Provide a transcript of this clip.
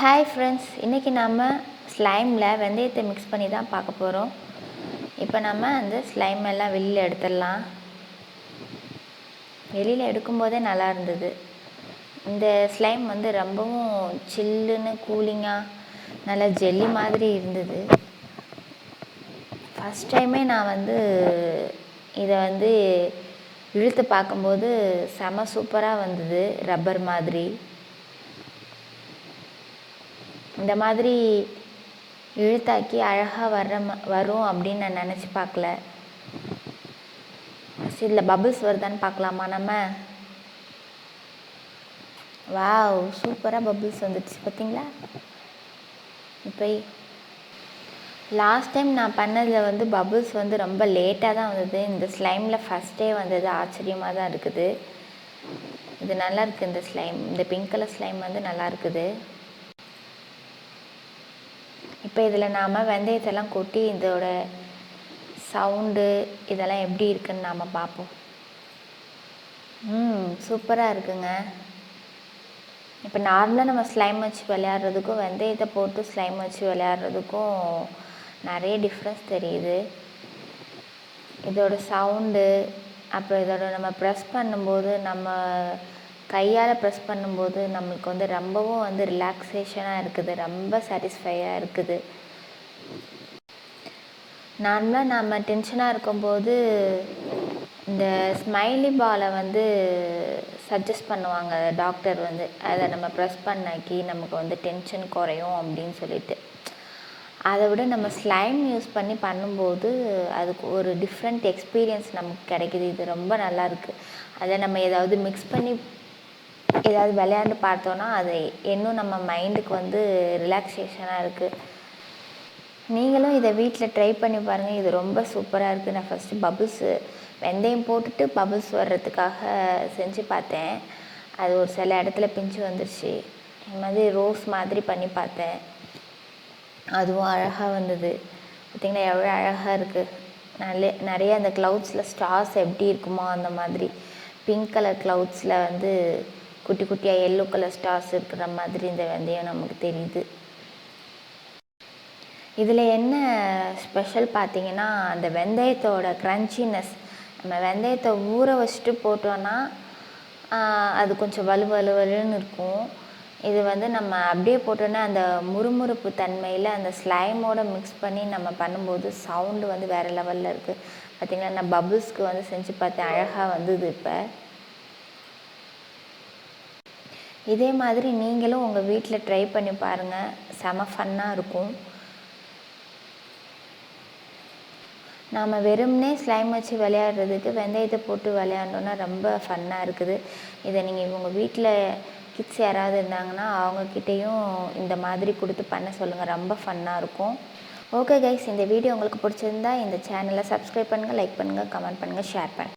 Hi friends, இன்றைக்கி நம்ம ஸ்லைமில் வெந்தயத்தை மிக்ஸ் பண்ணி தான் பார்க்க போகிறோம். இப்போ நம்ம அந்த ஸ்லைம் எல்லாம் வெளியில் எடுத்துடலாம். வெளியில் எடுக்கும்போதே நல்லா இருந்தது. இந்த ஸ்லைம் வந்து ரொம்பவும் சில்லுன்னு கூலிங்காக நல்லா ஜெல்லி மாதிரி இருந்தது. ஃபஸ்ட் டைமே நான் இதை இழுத்து பார்க்கும்போது செம சூப்பராக வந்தது. ரப்பர் மாதிரி இந்த மாதிரி இழுத்தாக்கி அழகாக வரும் அப்படின்னு நான் நினச்சி பார்க்கல. இதில் பபிள்ஸ் வருதான்னு பார்க்கலாமா நம்ம? வாவ், சூப்பராக பபிள்ஸ் வந்துடுச்சு பார்த்தீங்களா? இப்போ லாஸ்ட் டைம் நான் பண்ணதில் பபிள்ஸ் ரொம்ப லேட்டாக தான் வந்தது. இந்த ஸ்லைமில் ஃபஸ்ட்டே வந்தது. ஆச்சரியமாக தான் இருக்குது. இது நல்லா இருக்குது. இந்த ஸ்லைம், இந்த பிங்க் கலர் ஸ்லைம் நல்லா இருக்குது. இப்போ இதில் நாம் வெந்தயத்தெல்லாம் கொட்டி இதோட சவுண்டு இதெல்லாம் எப்படி இருக்குன்னு நாம் பார்ப்போம். சூப்பராக இருக்குங்க. இப்போ நார்மலாக நம்ம ஸ்லைம் வச்சு விளையாடுறதுக்கும் வெந்தயத்தை போட்டு ஸ்லைம் வச்சு விளையாடுறதுக்கும் நிறைய டிஃப்ரென்ஸ் தெரியுது. இதோட சவுண்டு, அப்புறம் இதோட நம்ம ப்ரெஸ் பண்ணும்போது, நம்ம கையால் ப்ரெஸ் பண்ணும்போது நம்மளுக்கு ரொம்பவும் ரிலாக்ஸேஷனாக இருக்குது. ரொம்ப சாட்டிஸ்ஃபையாக இருக்குது. நார்மலாக நம்ம டென்ஷனாக இருக்கும்போது இந்த ஸ்மைலி பாலை சஜஸ்ட் பண்ணுவாங்க டாக்டர். அதை நம்ம ப்ரெஸ் பண்ணாக்கி நமக்கு டென்ஷன் குறையும் அப்படின்னு சொல்லிட்டு. அதை விட நம்ம ஸ்லைம் யூஸ் பண்ணி பண்ணும்போது அதுக்கு ஒரு டிஃப்ரெண்ட் எக்ஸ்பீரியன்ஸ் நமக்கு கிடைக்கிது. இது ரொம்ப நல்லாயிருக்கு. அதை நம்ம ஏதாவது மிக்ஸ் பண்ணி ஏதாவது விளையாண்டு பார்த்தோன்னா அது இன்னும் நம்ம மைண்டுக்கு ரிலாக்ஸேஷனாக இருக்குது. நீங்களும் இதை வீட்டில் ட்ரை பண்ணி பாருங்கள். இது ரொம்ப சூப்பராக இருக்குது. நான் ஃபஸ்ட்டு பபிள்ஸு வெந்தயம் போட்டுட்டு பபிள்ஸ் வர்றதுக்காக செஞ்சு பார்த்தேன். அது ஒரு சில இடத்துல பிஞ்சு வந்துடுச்சு. இந்த மாதிரி ரோஸ் மாதிரி பண்ணி பார்த்தேன். அதுவும் அழகாக வந்தது. பார்த்திங்கன்னா எவ்வளோ அழகாக இருக்குது. நிறைய அந்த க்ளவுட்ஸில் ஸ்டார்ஸ் எப்படி இருக்குமோ அந்த மாதிரி பிங்க் கலர் க்ளவுட்ஸில் குட்டி குட்டியாக எல்லோ கலர் ஸ்டார்ஸ் இருக்கிற மாதிரி இந்த வெந்தயம் நமக்கு தெரியுது. இதில் என்ன ஸ்பெஷல் பார்த்திங்கன்னா, அந்த வெந்தயத்தோட க்ரன்ச்சினஸ். நம்ம வெந்தயத்தை ஊற வச்சுட்டு போட்டோன்னா அது கொஞ்சம் வலுவலுன்னு இருக்கும். இது நம்ம அப்படியே போட்டோன்னா அந்த முறுமுறுப்பு தன்மையில் அந்த ஸ்லைமோட மிக்ஸ் பண்ணி நம்ம பண்ணும்போது சவுண்டு வேறு லெவலில் இருக்குது. பார்த்திங்கன்னா நான் பபிள்ஸ்க்கு செஞ்சு பார்த்தேன். அழகாக வந்தது. இப்போ இதே மாதிரி நீங்களும் உங்கள் வீட்டில் ட்ரை பண்ணி பாருங்கள். செம ஃபன்னாக இருக்கும். நாம் வெறும்னே ஸ்லைம் வச்சு விளையாடுறதுக்கு வெந்தயத்தை போட்டு விளையாண்டோன்னா ரொம்ப ஃபன்னாக இருக்குது. இதை நீங்கள் உங்கள் வீட்டில் கிட்ஸ் யாராவது இருந்தாங்கன்னா அவங்கக்கிட்டேயும் இந்த மாதிரி கொடுத்து பண்ண சொல்லுங்கள். ரொம்ப ஃபன்னாக இருக்கும். ஓகே கைஸ், இந்த வீடியோ உங்களுக்கு பிடிச்சிருந்தா இந்த சேனலை சப்ஸ்கிரைப் பண்ணுங்கள், லைக் பண்ணுங்கள், கமெண்ட் பண்ணுங்கள், ஷேர் பண்ணுங்கள்.